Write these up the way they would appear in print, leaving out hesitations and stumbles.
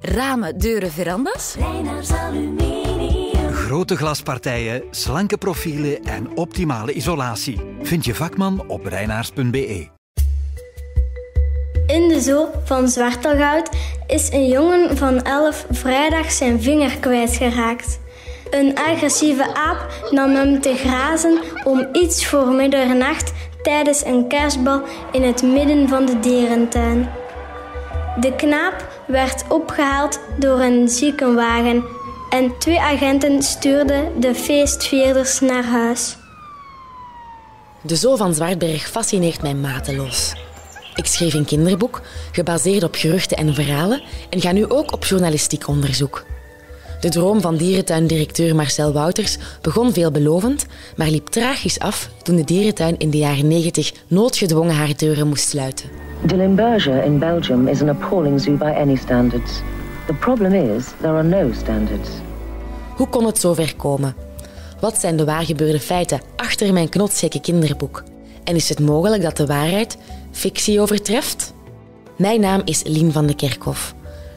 Ramen, deuren, verandas? Reinaars Aluminium. Grote glaspartijen, slanke profielen en optimale isolatie. Vind je vakman op reinaars.be. In de zoo van Zwartelgoud is een jongen van 11 vrijdag zijn vinger kwijtgeraakt. Een agressieve aap nam hem te grazen om iets voor middernacht tijdens een kerstbal in het midden van de dierentuin. De knaap werd opgehaald door een ziekenwagen en 2 agenten stuurden de feestvierders naar huis. De zoo van Zwartberg fascineert mij mateloos. Ik schreef een kinderboek, gebaseerd op geruchten en verhalen, en ga nu ook op journalistiek onderzoek. De droom van dierentuindirecteur Marcel Wouters begon veelbelovend, maar liep tragisch af toen de dierentuin in de jaren 90 noodgedwongen haar deuren moest sluiten. De Limburger in Belgium is an appalling zoo by any standards. The problem is, there are no standards. Hoe kon het zover komen? Wat zijn de waargebeurde feiten achter mijn knotsgekke kinderboek? En is het mogelijk dat de waarheid fictie overtreft? Mijn naam is Lien van de Kerkhof,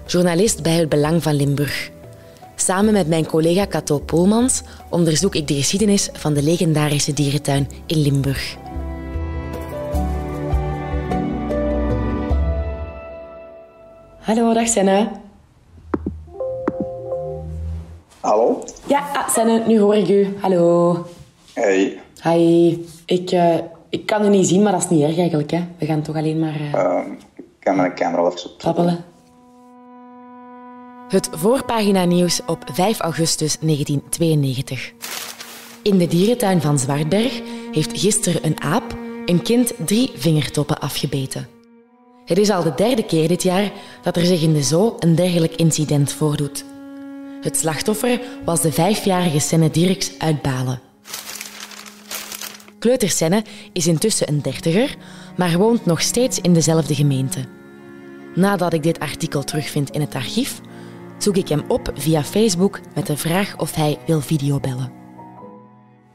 journalist bij Het Belang van Limburg. Samen met mijn collega Cato Poelmans onderzoek ik de geschiedenis van de legendarische dierentuin in Limburg. Hallo, dag Senne. Hallo? Ja, Senne, nu hoor ik u. Hallo. Hey. Hi. Ik kan u niet zien, maar dat is niet erg eigenlijk. Hè. We gaan toch alleen maar... Ik kan mijn camera even klappelen. Het voorpagina-nieuws op 5 augustus 1992. In de dierentuin van Zwartberg heeft gisteren een aap een kind 3 vingertoppen afgebeten. Het is al de 3e keer dit jaar dat er zich in de zoo een dergelijk incident voordoet. Het slachtoffer was de 5-jarige Senne Dirks uit Balen. Kleuter Senne is intussen een 30er, maar woont nog steeds in dezelfde gemeente. Nadat ik dit artikel terugvind in het archief, zoek ik hem op via Facebook met de vraag of hij wil videobellen.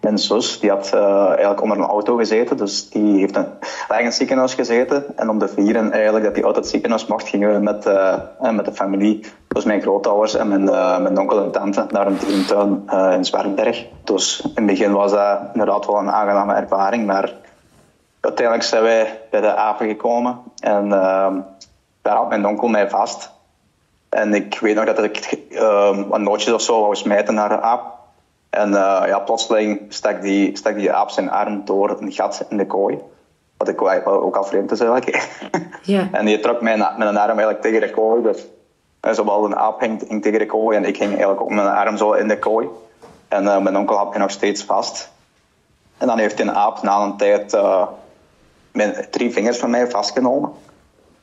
Mijn zus die had eigenlijk onder een auto gezeten, dus die heeft lag in het ziekenhuis gezeten. En om te vieren eigenlijk dat die uit het ziekenhuis mocht, gingen we met de familie, dus mijn grootouders en mijn onkel en tante, naar een dierentuin in Zwartberg. Dus in het begin was dat inderdaad wel een aangename ervaring, maar uiteindelijk zijn wij bij de apen gekomen en daar had mijn onkel mij vast. En ik weet nog dat ik wat nootjes of zo wou smijten naar de aap. En plotseling stak die aap zijn arm door een gat in de kooi. Wat ik ook al vreemd is eigenlijk. Ja. En die trok mijn arm eigenlijk tegen de kooi. Dus zowel een aap hing tegen de kooi en ik hing eigenlijk ook met mijn arm zo in de kooi. En mijn onkel had me nog steeds vast. En dan heeft die aap na een tijd mijn 3 vingers van mij vastgenomen.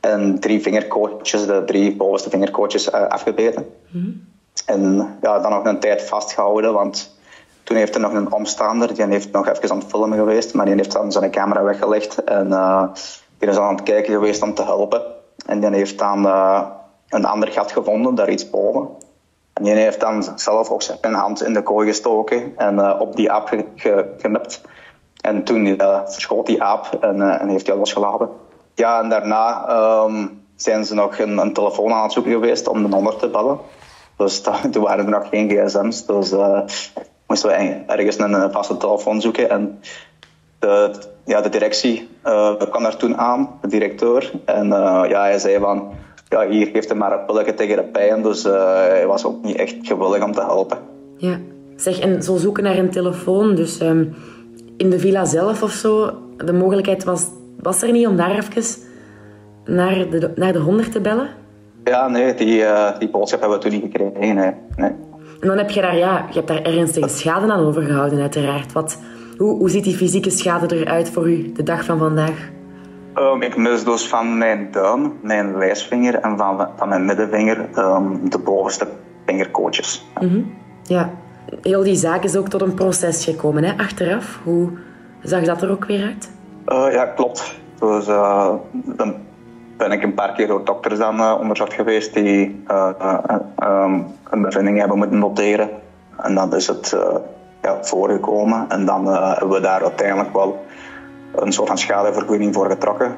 En 3 vingerkootjes, de 3 bovenste vingerkootjes afgebeten. Mm-hmm. En dan nog een tijd vastgehouden, want toen heeft er nog een omstander, die heeft nog even aan het filmen geweest, maar die heeft dan zijn camera weggelegd en die is aan het kijken geweest om te helpen. En die heeft dan een ander gat gevonden, daar iets boven. En die heeft dan zelf ook zijn hand in de kooi gestoken en op die aap geknipt. En toen verschoot die aap en heeft hij losgelaten. Ja, en daarna zijn ze nog een telefoon aan het zoeken geweest om de 100 te bellen. Dus toen waren er nog geen gsm's, dus moesten we ergens een vaste telefoon zoeken. En de directie kwam daar toen aan, de directeur. En hij zei van, hier geeft hij maar een pilletje tegen de pijn. Dus hij was ook niet echt gewillig om te helpen. Ja, zeg, en zo zoeken naar een telefoon, dus in de villa zelf of zo, de mogelijkheid was er niet om daar even naar de 100 te bellen? Ja, nee, die boodschap hebben we toen niet gekregen. Nee. En dan heb je hebt daar ernstige schade aan overgehouden, uiteraard. Hoe ziet die fysieke schade eruit voor u de dag van vandaag? Ik mis dus van mijn duim, mijn wijsvinger en van mijn middenvinger de bovenste vingerkootjes. Mm-hmm. Ja, heel die zaak is ook tot een proces gekomen, hè? Achteraf. Hoe zag dat er ook weer uit? Ja, klopt. Dus dan ben ik een paar keer door dokters dan onderzocht geweest die een bevinding hebben moeten noteren. En dan is het voorgekomen. En dan hebben we daar uiteindelijk wel een soort van schadevergoeding voor getrokken.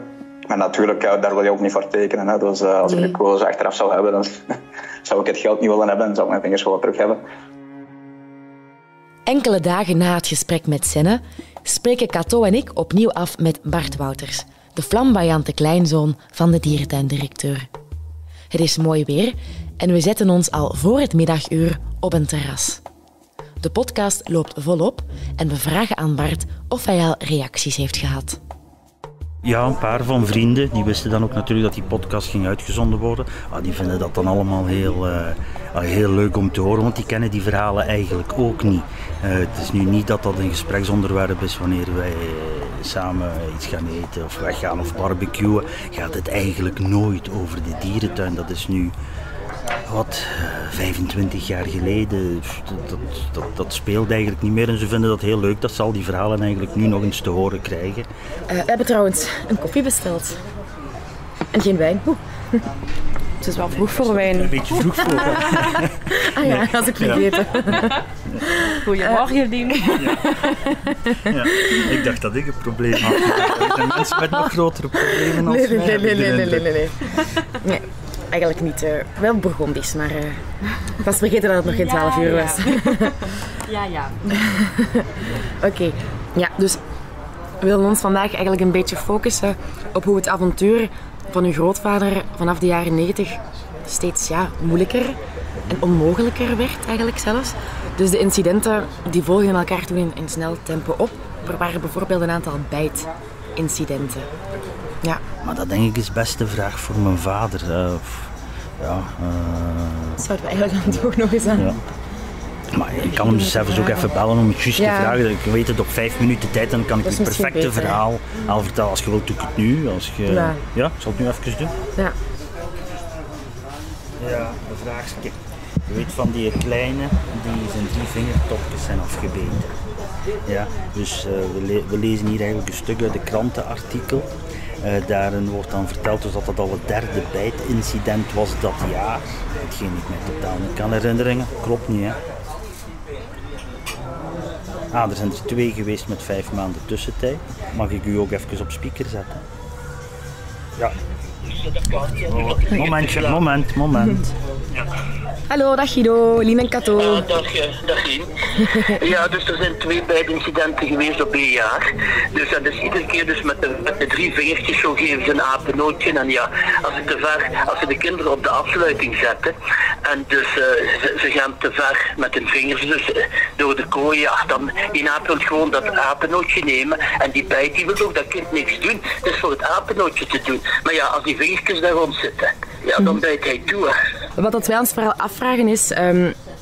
Maar natuurlijk, daar wil je ook niet voor tekenen. Hè. Dus als ik de koers achteraf zou hebben, dan zou ik het geld niet willen hebben en zou ik mijn vingers willen terug hebben. Enkele dagen na het gesprek met Senne spreken Cato en ik opnieuw af met Bart Wouters, de flamboyante kleinzoon van de dierentuindirecteur. Het is mooi weer en we zetten ons al voor het middaguur op een terras. De podcast loopt volop en we vragen aan Bart of hij al reacties heeft gehad. Ja, een paar van vrienden, die wisten dan ook natuurlijk dat die podcast ging uitgezonden worden. Die vinden dat dan allemaal heel leuk om te horen, want die kennen die verhalen eigenlijk ook niet. Het is nu niet dat dat een gespreksonderwerp is wanneer wij samen iets gaan eten of weggaan of barbecuen. Gaat het eigenlijk nooit over de dierentuin. Dat is nu 25 jaar geleden. Dat speelt eigenlijk niet meer en ze vinden dat heel leuk dat ze al die verhalen eigenlijk nu nog eens te horen krijgen. We hebben trouwens een koffie besteld. En geen wijn. Het is wel vroeg voor wijn. Een beetje vroeg voor wijn. Ah ja, als ik vergeten. Goedemorgen, Dien. Ja, ik dacht dat ik een probleem had. Er zijn mensen met nog grotere problemen als mij. Nee, eigenlijk niet. Wel Bourgondisch, maar ik was vergeten dat het nog geen 12 uur was. Ja. Oké. Ja, dus we willen ons vandaag eigenlijk een beetje focussen op hoe het avontuur van uw grootvader vanaf de jaren 90 steeds moeilijker en onmogelijker werd eigenlijk zelfs. Dus de incidenten die volgden elkaar toen in snel tempo op. Er waren bijvoorbeeld een aantal bijtincidenten. Ja. Maar dat denk ik is best een vraag voor mijn vader. Zouden we eigenlijk dan toch nog eens aan... Ja. Maar ik kan hem zelfs ook even bellen om het juist te vragen. Ik weet het op 5 minuten tijd en dan kan ik het perfecte verhaal al vertellen. Als je wilt, doe ik het nu. Ja, ik zal het nu even doen. Ja. Ja, een vraagje. Je weet van die kleine, die zijn 3 vingertopjes zijn afgebeten. Ja, dus we lezen hier eigenlijk een stuk uit de krantenartikel. Daarin wordt dan verteld dus dat dat al het 3e bijtincident was dat jaar. Hetgeen ik me totaal niet kan herinneren. Klopt niet, hè? Er zijn er 2 geweest met 5 maanden tussentijd. Mag ik u ook even op speaker zetten? Ja. Moment. Hallo, dag Guido, Lien en Cato. Dag Lien. Ja, dus er zijn 2 bijtincidenten geweest op 1 jaar. Dus dat is iedere keer dus met de 3 vingertjes, zo geven ze een apenootje. En ja, als ze de kinderen op de afsluiting zetten en dus ze gaan te ver met hun vingers dus door de kooi, dan die aap wil gewoon dat apenootje nemen en die bijt, die wil ook dat kind niks doen. Het is voor het apenootje te doen. Maar ja, als die vingertjes daar rond zitten, dan bijt hij toe. Wat dat wij ons vooral afvragen is,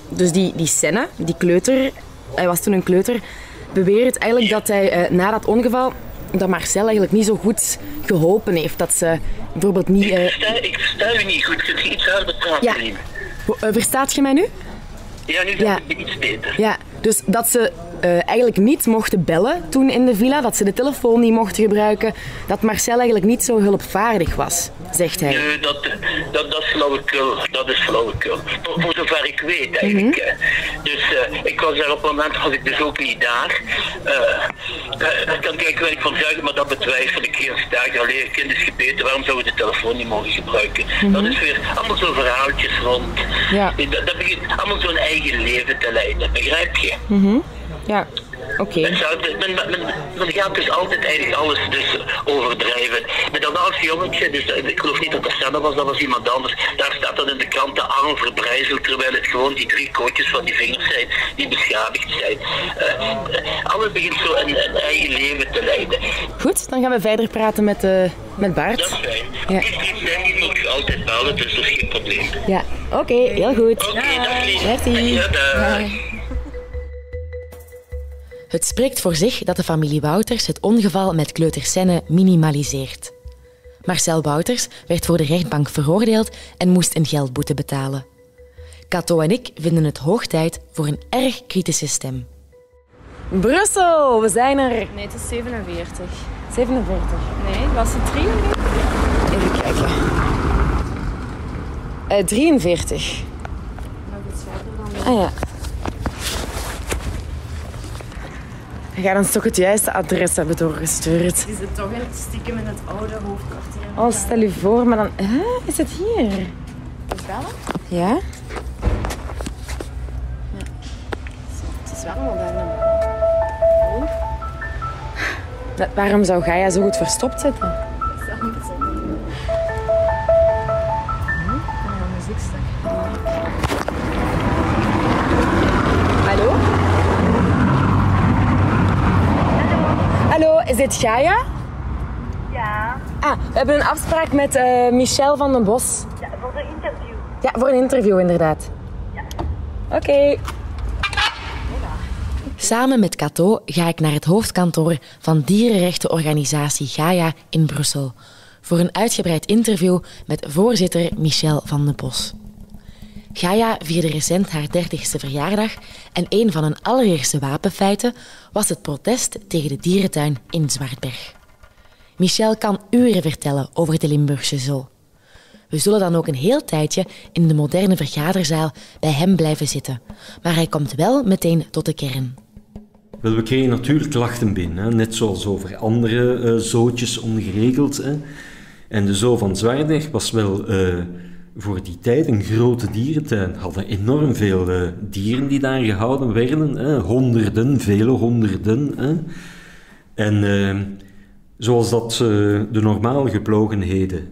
dus die Senne, die kleuter, hij was toen een kleuter, beweert eigenlijk dat hij na dat ongeval, dat Marcel eigenlijk niet zo goed geholpen heeft. Dat ze bijvoorbeeld niet... Ik versta u niet goed, kunt je iets harder praten? Ja. Verstaat je mij nu? Ja, nu gaat het iets beter. Ja, dus dat ze eigenlijk niet mochten bellen toen in de villa, dat ze de telefoon niet mochten gebruiken, dat Marcel eigenlijk niet zo hulpvaardig was, zegt hij. Nee, dat is flauwekul. Dat is flauwekul. Voor zover ik weet eigenlijk. Dus ik was daar op het moment, was ik dus ook niet daar. Ik kan kijken waar ik van zuigen, maar dat betwijfel ik heel sterk. Alleen kind is gebeten, waarom zouden we de telefoon niet mogen gebruiken? Dat is weer allemaal zo'n verhaaltjes rond. Ja. Dat begint allemaal zo'n eigen leven te leiden, begrijp je? Ja, oké. Men gaat dus altijd eigenlijk alles dus overdrijven. Met dat oudste jongetje, dus ik geloof niet dat dat Senne was, dat was iemand anders. Daar staat dan in de krant de arm verbrijzeld, terwijl het gewoon die 3 kootjes van die vingers zijn die beschadigd zijn. Alles begint zo een eigen leven te leiden. Goed, dan gaan we verder praten met Bart. Dat is fijn. Ja. Die moet je altijd bellen, dus dat is geen probleem. Ja, oké, heel goed. Oké, dag Lien. Het spreekt voor zich dat de familie Wouters het ongeval met kleuter Senne minimaliseert. Marcel Wouters werd voor de rechtbank veroordeeld en moest een geldboete betalen. Cato en ik vinden het hoog tijd voor een erg kritische stem. Brussel, we zijn er. Nee, het is 47. 47. Nee, was het 43? Even kijken. 43. Nog iets verder dan. Ah ja. Je gaat ons toch het juiste adres hebben doorgestuurd. Die zit toch in het stiekem in het oude hoofdkwartier. Oh, stel je voor, maar dan... is het hier? Bellen? Ja? Het is wel een moderne. Waarom zou Gaia zo goed verstopt zitten? Dat is wel niet zo. Muziekstuk. Hallo? Hallo, is dit Gaia? Ja. Ah, we hebben een afspraak met Michel van den Bos. Ja, voor een interview. Ja, voor een interview inderdaad. Ja. Oké. Samen met Cato ga ik naar het hoofdkantoor van dierenrechtenorganisatie Gaia in Brussel voor een uitgebreid interview met voorzitter Michel van den Bos. Gaia vierde recent haar 30ste verjaardag en een van hun allereerste wapenfeiten was het protest tegen de dierentuin in Zwartberg. Michel kan uren vertellen over de Limburgse zoo. We zullen dan ook een heel tijdje in de moderne vergaderzaal bij hem blijven zitten, maar hij komt wel meteen tot de kern. Wel, we kregen natuurlijk klachten binnen, hè? Net zoals over andere zootjes ongeregeld. Hè? En de zoo van Zwartberg was wel voor die tijd een grote dierentuin. Hadden enorm veel dieren die daar gehouden werden. Hè? Honderden, vele honderden. Hè? En zoals dat de normale geplogenheden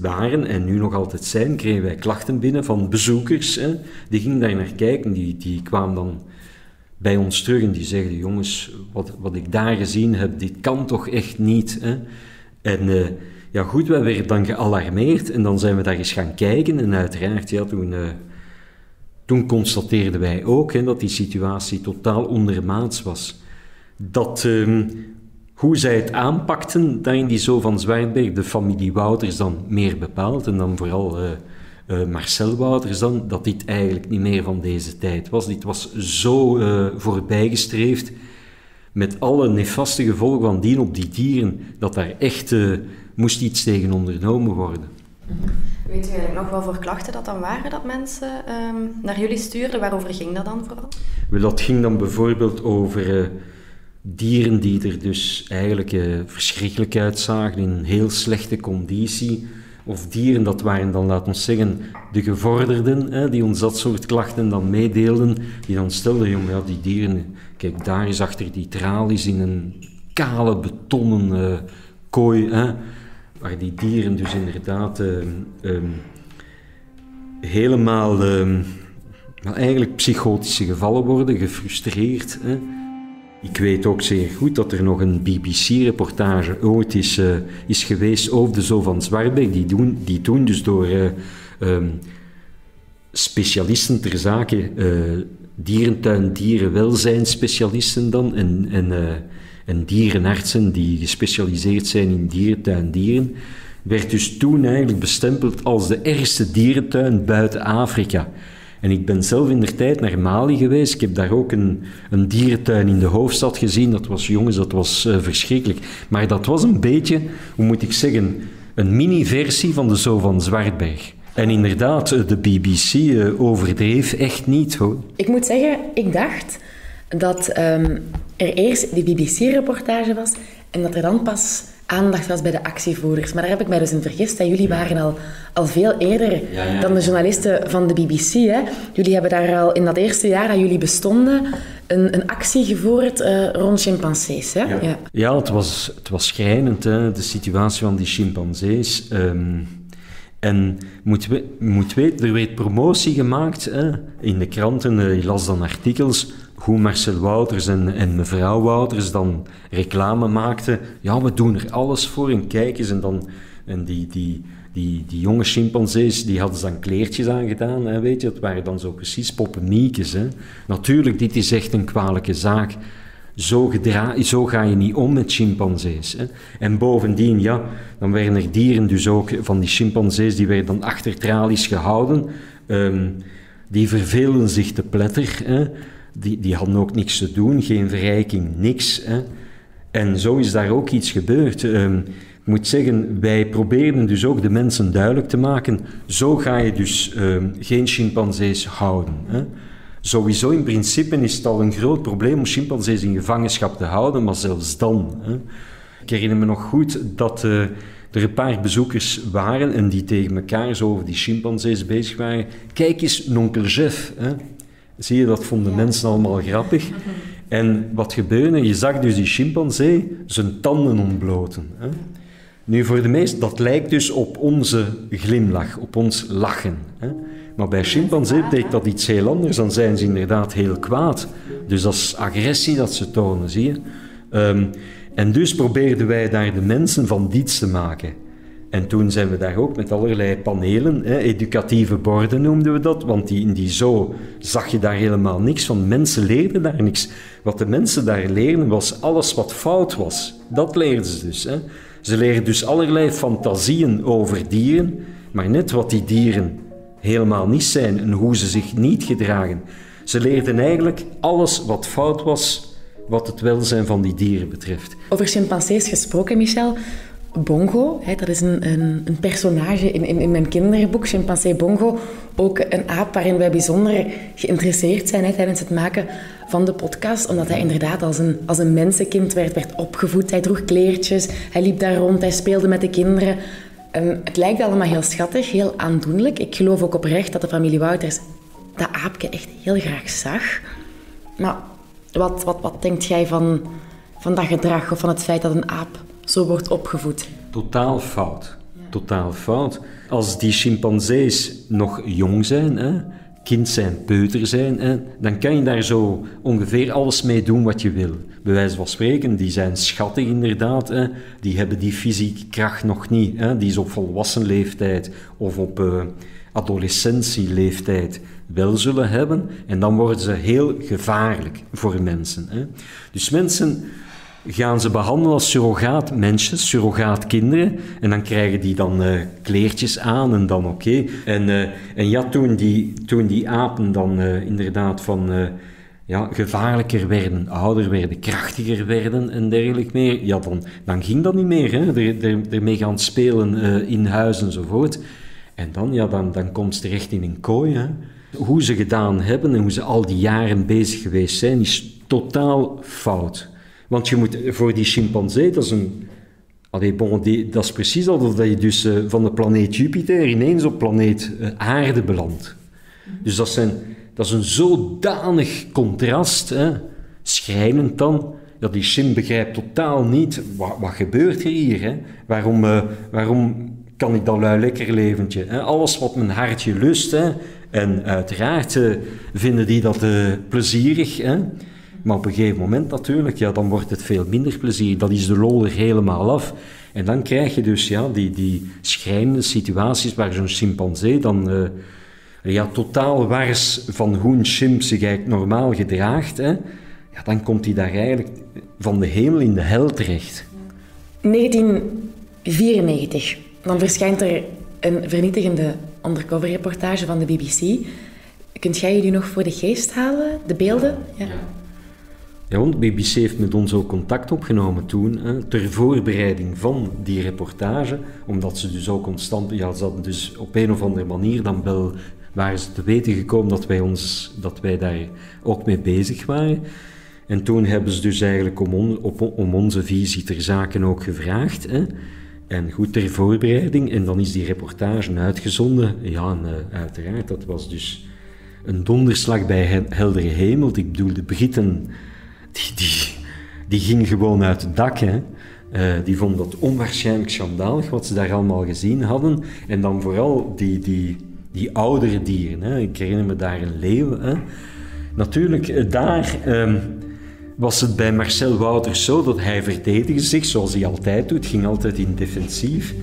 waren en nu nog altijd zijn, kregen wij klachten binnen van bezoekers. Hè? Die gingen daar naar kijken, die kwamen dan bij ons terug en die zeiden, jongens, wat ik daar gezien heb, dit kan toch echt niet. Hè? En ja goed, wij werden dan gealarmeerd en dan zijn we daar eens gaan kijken en uiteraard, ja, toen constateerden wij ook hè, dat die situatie totaal ondermaats was. Dat hoe zij het aanpakten, daar in die zoo van Zwartberg, de familie Wouters dan meer bepaald en dan vooral Marcel Wouters dan, dat dit eigenlijk niet meer van deze tijd was. Dit was zo voorbijgestreefd met alle nefaste gevolgen van dien op die dieren, dat daar echt moest iets tegen ondernomen worden. Weet u eigenlijk nog wel voor klachten dat dan waren dat mensen naar jullie stuurden? Waarover ging dat dan vooral? Wel, dat ging dan bijvoorbeeld over dieren die er dus eigenlijk verschrikkelijk uitzagen, in een heel slechte conditie. Of dieren, dat waren dan, laten we zeggen, de gevorderden, die ons dat soort klachten dan meedeelden, die dan stelden, jongen, ja, die dieren, kijk, daar is achter die tralies in een kale betonnen kooi, waar die dieren dus inderdaad helemaal eigenlijk psychotische gevallen worden, gefrustreerd. Ik weet ook zeer goed dat er nog een BBC-reportage ooit is geweest over de zoo van Zwartberg, die toen dus door specialisten ter zake, dierentuin, dierenwelzijnsspecialisten dan, en dierenartsen die gespecialiseerd zijn in dierentuindieren, werd dus toen eigenlijk bestempeld als de ergste dierentuin buiten Afrika. En ik ben zelf indertijd naar Mali geweest. Ik heb daar ook een dierentuin in de hoofdstad gezien. Dat was, jongens, dat was verschrikkelijk. Maar dat was een beetje, hoe moet ik zeggen, een mini-versie van de zoo van Zwartberg. En inderdaad, de BBC overdreef echt niet, hoor. Ik moet zeggen, ik dacht dat er eerst die BBC-reportage was en dat er dan pas aandacht was bij de actievoerders. Maar daar heb ik mij dus in vergist. En jullie waren al veel eerder dan de journalisten van de BBC. Hè. Jullie hebben daar al in dat eerste jaar dat jullie bestonden een actie gevoerd rond chimpansees. Hè? Ja, het was schrijnend, hè, de situatie van die chimpansees. En moet weten, er werd promotie gemaakt in de kranten. Je las dan artikels hoe Marcel Wouters en mevrouw Wouters dan reclame maakten. Ja, we doen er alles voor en kijk eens. En die jonge chimpansees, die hadden dan kleertjes aangedaan. Hè, weet je, dat waren dan zo precies poppemiekjes. Hè. Natuurlijk, dit is echt een kwalijke zaak. Zo ga je niet om met chimpansees. Hè. En bovendien, ja, dan werden er dieren dus ook van die chimpansees, die werden dan achter tralies gehouden. Die verveelden zich te pletter. Hè. Die hadden ook niks te doen, geen verrijking, niks. Hè. En zo is daar ook iets gebeurd. Ik moet zeggen, wij probeerden dus ook de mensen duidelijk te maken, zo ga je dus geen chimpansees houden. Hè. Sowieso in principe is het al een groot probleem om chimpansees in gevangenschap te houden, maar zelfs dan. Hè. Ik herinner me nog goed dat er een paar bezoekers waren en die tegen elkaar zo over die chimpansees bezig waren. Kijk eens, nonkel Jeff. Hè. Zie je, dat vonden mensen allemaal grappig. En wat gebeurde? Je zag dus die chimpansee zijn tanden ontbloten. Hè. Nu, voor de meesten, dat lijkt dus op onze glimlach, op ons lachen. Hè. Maar bij chimpansee betekent dat iets heel anders. Dan zijn ze inderdaad heel kwaad. Dus dat is agressie dat ze tonen, zie je. En dus probeerden wij daar de mensen van dienst te maken. En toen zijn we daar ook met allerlei panelen, educatieve borden noemden we dat, want in die zoo zag je daar helemaal niks van. Mensen leerden daar niks. Wat de mensen daar leerden was alles wat fout was. Dat leerden ze dus. Hè. Ze leerden dus allerlei fantasieën over dieren, maar net wat die dieren helemaal niet zijn en hoe ze zich niet gedragen. Ze leerden eigenlijk alles wat fout was, wat het welzijn van die dieren betreft. Over chimpansees gesproken, Michel. Bongo, dat is een personage in mijn kinderboek, Chimpansee Bongo. Ook een aap waarin wij bijzonder geïnteresseerd zijn tijdens het maken van de podcast. Omdat hij inderdaad als een mensenkind werd opgevoed. Hij droeg kleertjes, hij liep daar rond, hij speelde met de kinderen. Het lijkt allemaal heel schattig, heel aandoenlijk. Ik geloof ook oprecht dat de familie Wouters dat aapje echt heel graag zag. Maar wat denkt jij van dat gedrag of van het feit dat een aap zo wordt opgevoed? Totaal fout. Totaal fout. Als die chimpansees nog jong zijn, kind zijn, peuter zijn, dan kan je daar zo ongeveer alles mee doen wat je wil. Bij wijze van spreken, die zijn schattig inderdaad. Die hebben die fysieke kracht nog niet. Die ze op volwassen leeftijd of op adolescentieleeftijd wel zullen hebben. En dan worden ze heel gevaarlijk voor mensen. Dus mensen gaan ze behandelen als surrogaatmensjes, surrogaatkinderen. En dan krijgen die dan kleertjes aan en dan oké. En ja, toen die apen dan inderdaad van gevaarlijker werden, ouder werden, krachtiger werden en dergelijke meer, ja, dan ging dat niet meer. Hè? Ermee gaan spelen in huis enzovoort. En dan komt ze terecht in een kooi. Hè? Hoe ze gedaan hebben en hoe ze al die jaren bezig geweest zijn, is totaal fout. Want je moet voor die chimpansee, dat is precies alsof je dus van de planeet Jupiter ineens op planeet Aarde belandt. Dus dat is een zodanig contrast, schrijnend dan. Ja, die chimp begrijpt totaal niet, wat gebeurt er hier? Hè? Waarom kan ik dat lui lekker leventje? Hè? Alles wat mijn hartje lust, hè? En uiteraard vinden die dat plezierig, hè? Maar op een gegeven moment natuurlijk, dan wordt het veel minder plezier. Dat is de lol er helemaal af. En dan krijg je dus die schrijnende situaties waar zo'n chimpansee dan totaal wars van hoe een chimp zich eigenlijk normaal gedraagt. Hè. Ja, dan komt hij daar eigenlijk van de hemel in de hel terecht. 1994. Dan verschijnt er een vernietigende undercover-reportage van de BBC. Kunt jij jullie nog voor de geest halen, de beelden? Ja. Ja, want de BBC heeft met ons ook contact opgenomen toen, ter voorbereiding van die reportage, omdat ze dus ook constant, ze hadden dus op een of andere manier dan wel, waren ze te weten gekomen dat wij daar ook mee bezig waren. En toen hebben ze dus eigenlijk om onze visie ter zaken ook gevraagd. En goed, ter voorbereiding, en dan is die reportage uitgezonden. Ja, en uiteraard, dat was dus een donderslag bij heldere hemel. Ik bedoel, de Britten, die gingen gewoon uit het dak. Hè. Die vonden dat onwaarschijnlijk schandalig, wat ze daar allemaal gezien hadden. En dan vooral die oudere dieren. Hè. Ik herinner me daar een leeuw. Hè. Natuurlijk, daar was het bij Marcel Wouters zo dat hij verdedigde zich, zoals hij altijd doet, ging altijd in defensief.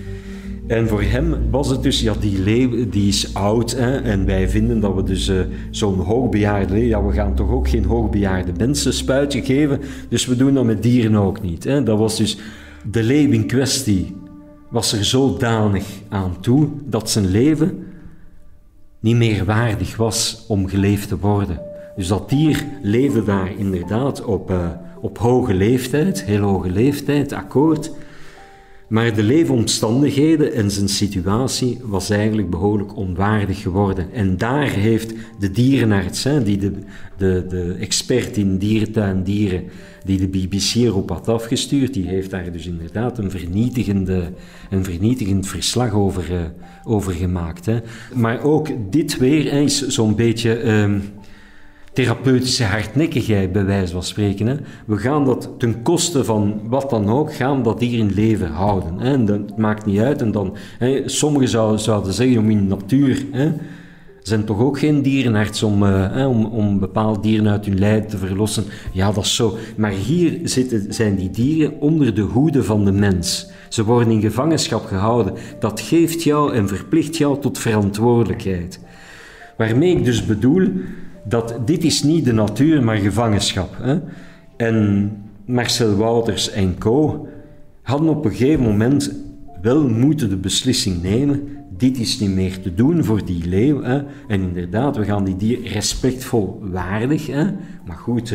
En voor hem was het dus, die leeuw die is oud, en wij vinden dat we dus zo'n hoogbejaarde leeuw, we gaan toch ook geen hoogbejaarde mensen spuitje geven, dus we doen dat met dieren ook niet. Dat was dus, de leeuw in kwestie was er zodanig aan toe dat zijn leven niet meer waardig was om geleefd te worden. Dus dat dier leefde daar inderdaad op hoge leeftijd, heel hoge leeftijd, akkoord. Maar de leefomstandigheden en zijn situatie was eigenlijk behoorlijk onwaardig geworden. En daar heeft de dierenarts, de expert in dierentuindieren, die de BBC erop had afgestuurd, die heeft daar dus inderdaad een vernietigend verslag over gemaakt. Hè. Maar ook dit weer is zo'n beetje therapeutische hardnekkigheid, bij wijze van spreken. Hè. We gaan dat ten koste van wat dan ook, gaan dat dier in leven houden. Hè. En dat maakt niet uit. En dan, sommigen zouden zeggen, om in de natuur... zijn toch ook geen dierenarts om bepaald dieren uit hun lijden te verlossen. Ja, dat is zo. Maar hier zijn die dieren onder de hoede van de mens. Ze worden in gevangenschap gehouden. Dat geeft jou en verplicht jou tot verantwoordelijkheid. Waarmee ik dus bedoel, dat dit is niet de natuur, maar gevangenschap. Hè? En Marcel Wouters en co. hadden op een gegeven moment wel moeten de beslissing nemen, dit is niet meer te doen voor die leeuw. Hè. En inderdaad, we gaan die dier respectvol waardig. Hè. Maar goed,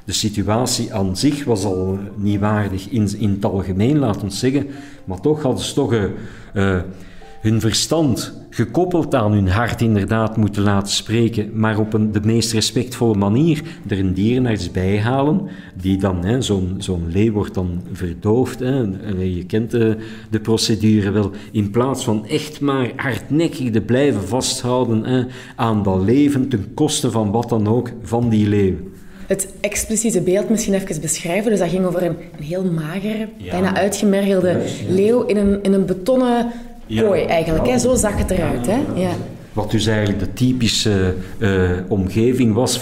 de situatie aan zich was al niet waardig in het algemeen, laat ons zeggen. Maar toch hadden ze toch hun verstand gekoppeld aan hun hart inderdaad moeten laten spreken, maar op de meest respectvolle manier er een dierenarts bij halen, die dan, zo'n leeuw wordt dan verdoofd, hè, je kent de procedure wel, in plaats van echt maar hardnekkig te blijven vasthouden, hè, aan dat leven ten koste van wat dan ook van die leeuw. Het expliciete beeld misschien even beschrijven. Dus dat ging over een heel magere, bijna uitgemergelde leeuw in een betonnen kooi eigenlijk. Hè? Zo zag het eruit. Hè? Ja. Wat dus eigenlijk de typische omgeving was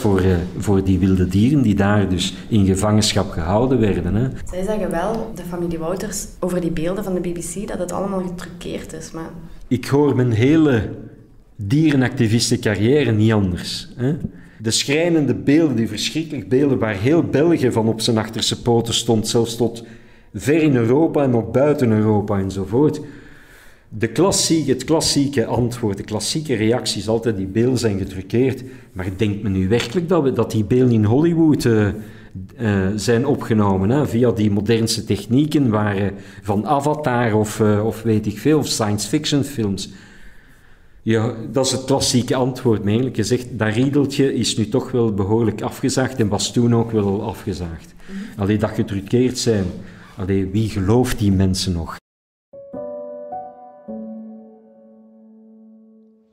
voor die wilde dieren die daar dus in gevangenschap gehouden werden. Hè. Zij zeggen wel, de familie Wouters, over die beelden van de BBC, dat het allemaal getruckeerd is. Maar... Ik hoor mijn hele dierenactivistencarrière niet anders. Hè. De schrijnende beelden, die verschrikkelijke beelden waar heel België van op zijn achterste poten stond, zelfs tot ver in Europa en nog buiten Europa enzovoort. Het klassieke antwoord, de klassieke reactie is altijd die beelden zijn getruckeerd. Maar denkt men nu werkelijk dat die beelden in Hollywood zijn opgenomen, hè, via die modernste technieken van Avatar of weet ik veel, of science fiction films? Ja, dat is het klassieke antwoord. Maar eigenlijk gezegd, dat riedeltje is nu toch wel behoorlijk afgezaagd en was toen ook wel al afgezaagd. Allee, dat getruckeerd zijn. Allee, wie gelooft die mensen nog?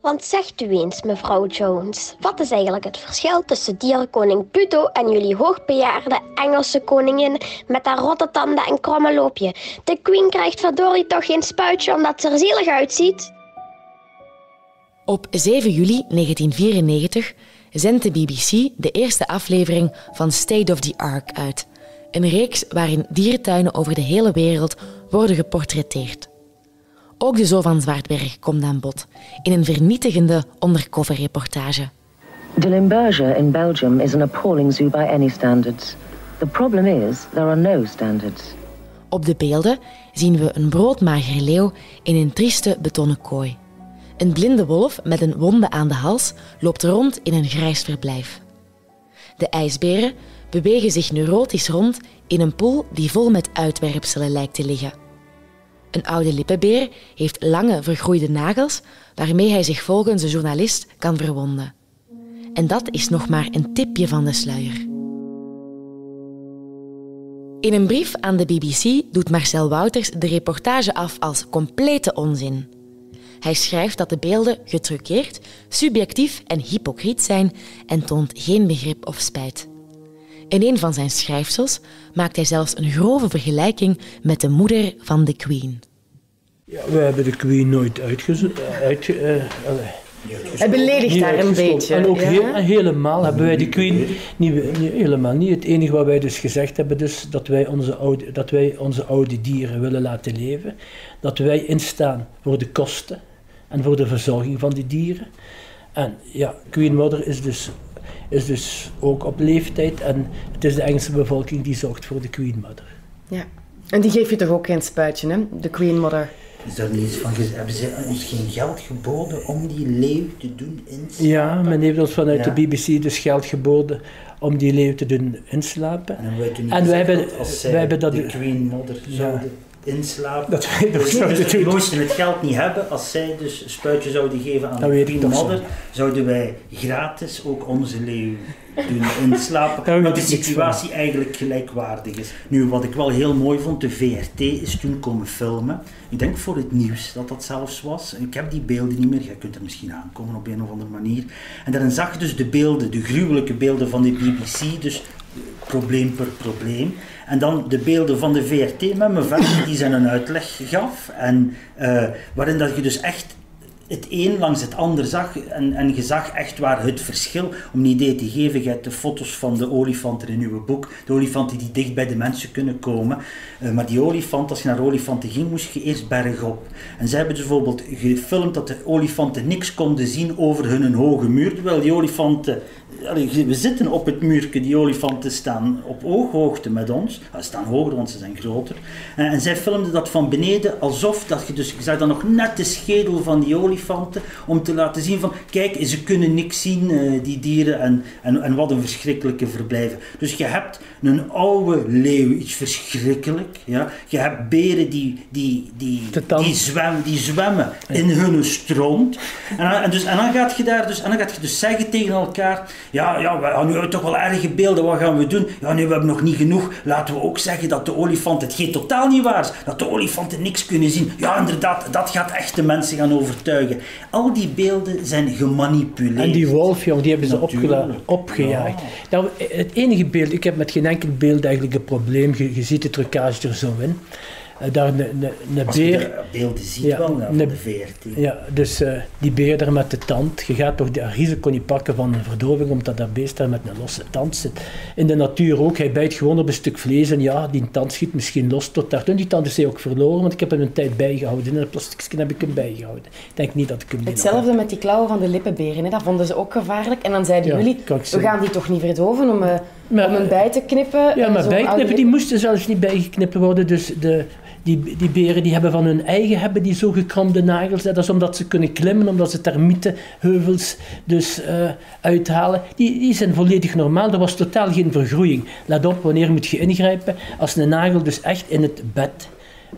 Want zegt u eens, mevrouw Jones, wat is eigenlijk het verschil tussen dierenkoning Pluto en jullie hoogbejaarde Engelse koningin met haar rotte tanden en kromme loopje? De Queen krijgt verdorie toch geen spuitje omdat ze er zielig uitziet? Op 7 juli 1994 zendt de BBC de eerste aflevering van State of the Ark uit. Een reeks waarin dierentuinen over de hele wereld worden geportretteerd. Ook de Zoo van Zwaardberg komt aan bod in een vernietigende undercover-reportage. De Limburger in Belgium is an appalling zoo by any standards. The problem is, there are no standards. Op de beelden zien we een broodmagere leeuw in een trieste betonnen kooi. Een blinde wolf met een wonde aan de hals loopt rond in een grijs verblijf. De ijsberen bewegen zich neurotisch rond in een poel die vol met uitwerpselen lijkt te liggen. Een oude lippenbeer heeft lange, vergroeide nagels waarmee hij zich volgens de journalist kan verwonden. En dat is nog maar een tipje van de sluier. In een brief aan de BBC doet Marcel Wouters de reportage af als complete onzin. Hij schrijft dat de beelden getruckeerd, subjectief en hypocriet zijn en toont geen begrip of spijt. In een van zijn schrijfsels maakt hij zelfs een grove vergelijking met de moeder van de Queen. Ja, we hebben de Queen nooit Hij beledigt daar een beetje. En ook helemaal hebben wij de Queen niet helemaal niet. Het enige wat wij dus gezegd hebben, dus, dat wij onze oude dieren willen laten leven. Dat wij instaan voor de kosten en voor de verzorging van die dieren. En ja, Queen Mother is dus ook op leeftijd en het is de Engelse bevolking die zorgt voor de Queen Mother. Ja, en die geeft je toch ook geen spuitje, hè? De Queen Mother. Is daar niet eens van, hebben ze ons geen geld geboden om die leeuw te doen inslapen? Ja, men heeft ons vanuit de BBC dus geld geboden om die leeuw te doen inslapen. En wij hebben dat de Queen Mother zouden inslapen. Dat wij nog dus zouden als doen. we het geld niet hebben, als zij dus een spuitje zouden geven aan de Queen Mother, zouden wij gratis ook onze leeuw doen inslapen. Dat de situatie eigenlijk gelijkwaardig is. Nu, wat ik wel heel mooi vond, de VRT is toen komen filmen. Ik denk voor het nieuws dat zelfs was. Ik heb die beelden niet meer, jij kunt er misschien aankomen op een of andere manier. En daarin zag je dus de beelden, de gruwelijke beelden van de BBC, dus probleem per probleem. En dan de beelden van de VRT met mijn vader die zijn een uitleg gaf. En waarin dat je dus echt het een langs het ander zag en je zag echt waar het verschil, om een idee te geven, je hebt de foto's van de olifanten in uw boek, de olifanten die dicht bij de mensen kunnen komen, maar die olifant, als je naar olifanten ging, moest je eerst bergop. En zij hebben dus bijvoorbeeld gefilmd dat de olifanten niks konden zien over hun hoge muur, terwijl die olifanten, we zitten op het muurtje, die olifanten staan op ooghoogte met ons, ze staan hoger want ze zijn groter, en zij filmden dat van beneden alsof dat je zag dan nog net de schedel van die olifanten, om te laten zien van, kijk, ze kunnen niks zien, die dieren, en wat een verschrikkelijke verblijven. Dus je hebt een oude leeuw, iets verschrikkelijk, ja. Je hebt beren die zwemmen in hun stront, en dan gaat je daar dus, en dan gaat je dus zeggen tegen elkaar, ja, we hebben nu toch wel erge beelden, wat gaan we doen? Ja, nu, we hebben nog niet genoeg, laten we ook zeggen dat de olifanten, het geen totaal niet waar is, dat de olifanten niks kunnen zien. Ja, inderdaad, dat gaat echt de mensen gaan overtuigen. Al die beelden zijn gemanipuleerd. En die wolf, jong, die hebben ze opgejaagd. Ja. Nou, het enige beeld, ik heb met geen enkel beeld eigenlijk een probleem, je ziet de trucage er zo in. Daar een beer. Je beelden ziet wel van de VRT. Ja, dus die beer daar met de tand. Je gaat toch het risico niet pakken van een verdoving, omdat dat beest daar met een losse tand zit. In de natuur ook. Hij bijt gewoon op een stuk vlees en ja, die tand schiet misschien los tot daar. Die tand is hij ook verloren, want ik heb hem een tijd bijgehouden. In een plasticje heb ik hem bijgehouden. Ik denk niet dat ik hem hetzelfde met die klauwen van de lippenberen. Hè. Dat vonden ze ook gevaarlijk. En dan zeiden jullie, we gaan die toch niet verdoven om hem bij te knippen? Ja, maar bijknippen, die moesten zelfs niet bijgeknippen worden. Dus die beren die hebben van hun eigen die zo gekromde nagels. Dat is omdat ze kunnen klimmen, omdat ze termietenheuvels dus uithalen. Die zijn volledig normaal. Er was totaal geen vergroeiing. Let op, wanneer moet je ingrijpen? Als een nagel dus echt in het bed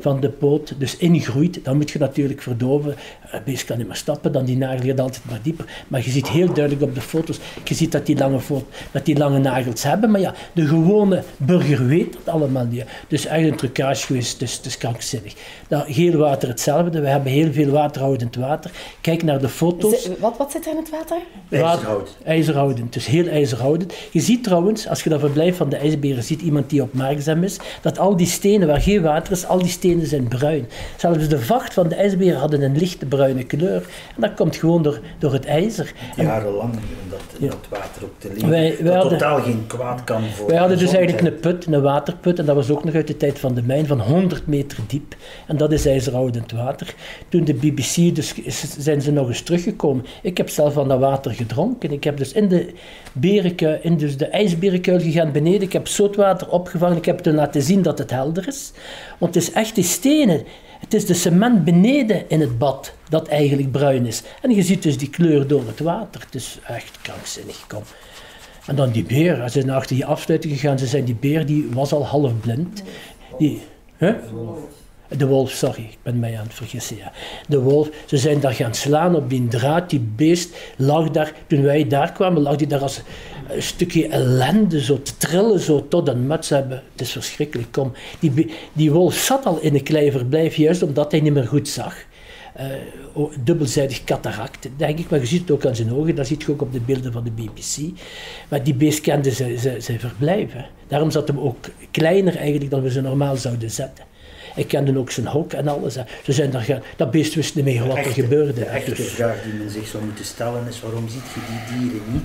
van de poot dus ingroeit, dan moet je natuurlijk verdoven. Het beest kan niet meer stappen, dan die nagel gaat altijd maar dieper. Maar je ziet heel duidelijk op de foto's, je ziet dat die lange nagels hebben. Maar ja, de gewone burger weet dat allemaal niet. Dus echt een trucage geweest, dus het is krankzinnig. Nou, geel water hetzelfde, we hebben heel veel waterhoudend water. Kijk naar de foto's. Wat zit er in het water? IJzerhoudend. IJzerhoudend, dus heel ijzerhoudend. Je ziet trouwens, als je dat verblijf van de ijsberen ziet, iemand die op Marksem is, dat al die stenen waar geen water is, al die stenen zijn bruin. Zelfs de vacht van de ijsberen hadden een lichte bruine kleur. En dat komt gewoon door het ijzer. Jarenlang om dat water op te leven. Dat totaal geen kwaad kan voor. Wij hadden dus eigenlijk een waterput, en dat was ook nog uit de tijd van de mijn, van 100 meter diep. En dat is ijzerhoudend water. Toen de BBC, dus zijn ze nog eens teruggekomen. Ik heb zelf van dat water gedronken. Ik heb dus in de berenkuil, dus de ijsberenkuil gegaan beneden. Ik heb zoetwater opgevangen. Ik heb toen laten zien dat het helder is. Want het is echt die stenen. Het is de cement beneden in het bad dat eigenlijk bruin is. En je ziet dus die kleur door het water. Het is echt krankzinnig. Kom. En dan die beer. Ze zijn achter die afsluiting gegaan. Die beer die was al half blind. De wolf, sorry, ik ben mij aan het vergissen. Ja. De wolf, ze zijn daar gaan slaan op die draad. Die beest lag daar, toen wij daar kwamen, lag die daar als een stukje ellende, zo te trillen, zo tot een muts hebben. Het is verschrikkelijk, kom. Die wolf zat al in een kleiverblijf, juist omdat hij niet meer goed zag. Dubbelzijdig cataract, denk ik, maar je ziet het ook aan zijn ogen, dat zie je ook op de beelden van de BBC. Maar die beest kende zijn verblijf. Hè. Daarom zat hem ook kleiner eigenlijk dan we ze normaal zouden zetten. Ik kende ook zijn hok en alles. Ze zijn daar gaan, dat beest wist niet meer wat er gebeurde. De echte vraag die men zich zou moeten stellen is, waarom ziet je die dieren niet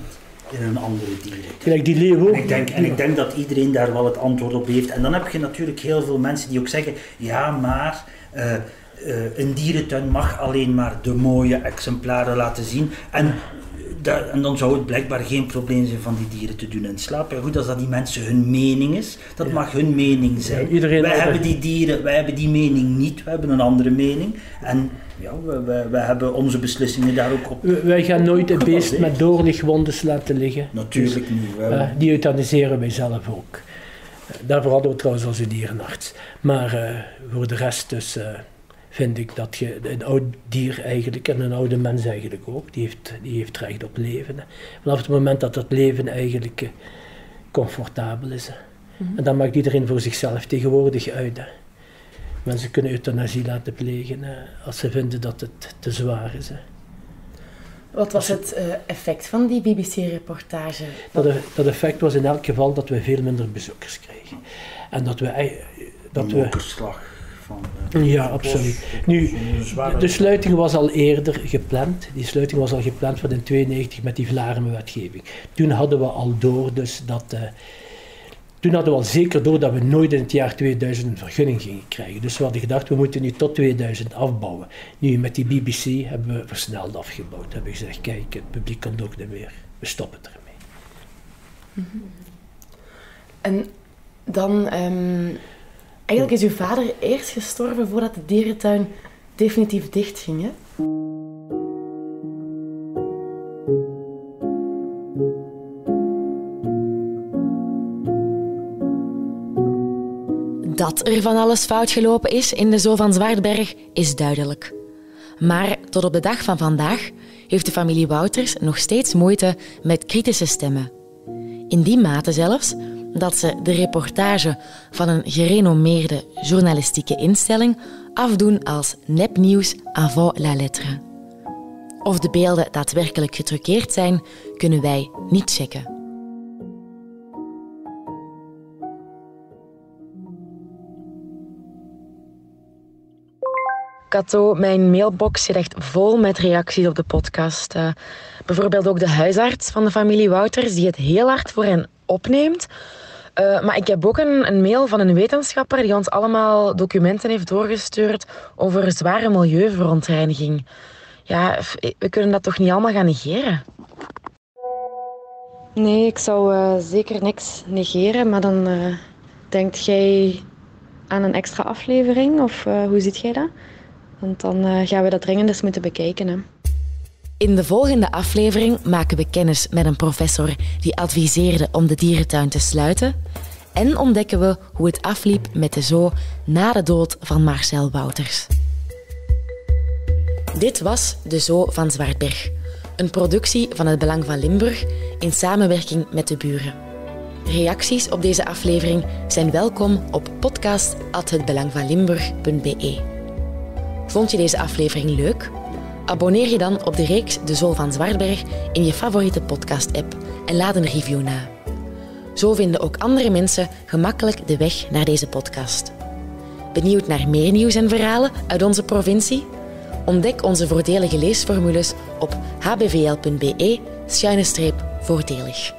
in een andere dieren? Gelijk die leeuw ook. En ik denk dat iedereen daar wel het antwoord op heeft. En dan heb je natuurlijk heel veel mensen die ook zeggen, ja maar een dierentuin mag alleen maar de mooie exemplaren laten zien. En dan zou het blijkbaar geen probleem zijn van die dieren te doen in slaap. Ja, goed, als dat die mensen hun mening is, dat mag hun mening zijn. Ja, wij hebben die dieren, wij hebben die mening niet, wij hebben een andere mening. En ja, wij hebben onze beslissingen daar ook op. Wij gaan nooit een beest met doorlichtwondes laten liggen. Natuurlijk niet. Die euthaniseren wij zelf ook. Daarvoor hadden we trouwens onze dierenarts. Maar voor de rest dus vind ik dat je een oud dier eigenlijk, en een oude mens eigenlijk ook, die heeft recht op leven. Hè. Vanaf het moment dat dat leven eigenlijk comfortabel is. Hè. En dat maakt iedereen voor zichzelf tegenwoordig uit. Hè. Mensen kunnen euthanasie laten plegen als ze vinden dat het te zwaar is. Hè. Wat was het effect van die BBC-reportage? Dat effect was in elk geval dat we veel minder bezoekers kregen. En dat we... Ja, absoluut. Nu, de sluiting was al eerder gepland. Die sluiting was al gepland voor in 1992 met die Vlaarmen-wetgeving. Toen hadden we al door dus dat... Toen hadden we al zeker door dat we nooit in het jaar 2000 een vergunning gingen krijgen. Dus we hadden gedacht, we moeten nu tot 2000 afbouwen. Nu, met die BBC hebben we versneld afgebouwd. Hebben we gezegd, kijk, het publiek komt ook niet meer. We stoppen ermee. En dan... Eigenlijk is uw vader eerst gestorven voordat de dierentuin definitief dicht ging, hè? Dat er van alles fout gelopen is in de Zoo van Zwaardberg is duidelijk. Maar tot op de dag van vandaag heeft de familie Wouters nog steeds moeite met kritische stemmen. In die mate zelfs dat ze de reportage van een gerenommeerde journalistieke instelling afdoen als nepnieuws avant la lettre. Of de beelden daadwerkelijk getruckeerd zijn, kunnen wij niet checken. Kato, mijn mailbox zit echt vol met reacties op de podcast. Bijvoorbeeld ook de huisarts van de familie Wouters, die het heel hard voor hen opneemt. Maar ik heb ook een mail van een wetenschapper die ons allemaal documenten heeft doorgestuurd over zware milieuverontreiniging. Ja, we kunnen dat toch niet allemaal gaan negeren? Nee, ik zou zeker niks negeren, maar dan denkt jij aan een extra aflevering? Of hoe ziet jij dat? Want dan gaan we dat dringend eens moeten bekijken. Hè. In de volgende aflevering maken we kennis met een professor die adviseerde om de dierentuin te sluiten en ontdekken we hoe het afliep met de zoo na de dood van Marcel Wouters. Dit was de Zoo van Zwaardberg, een productie van Het Belang van Limburg in samenwerking met de buren. Reacties op deze aflevering zijn welkom op podcast@hetbelangvanlimburg.be. Vond je deze aflevering leuk? Abonneer je dan op de reeks De Zoo van Zwaardberg in je favoriete podcast-app en laat een review na. Zo vinden ook andere mensen gemakkelijk de weg naar deze podcast. Benieuwd naar meer nieuws en verhalen uit onze provincie? Ontdek onze voordelige leesformules op hbvl.be/voordelig.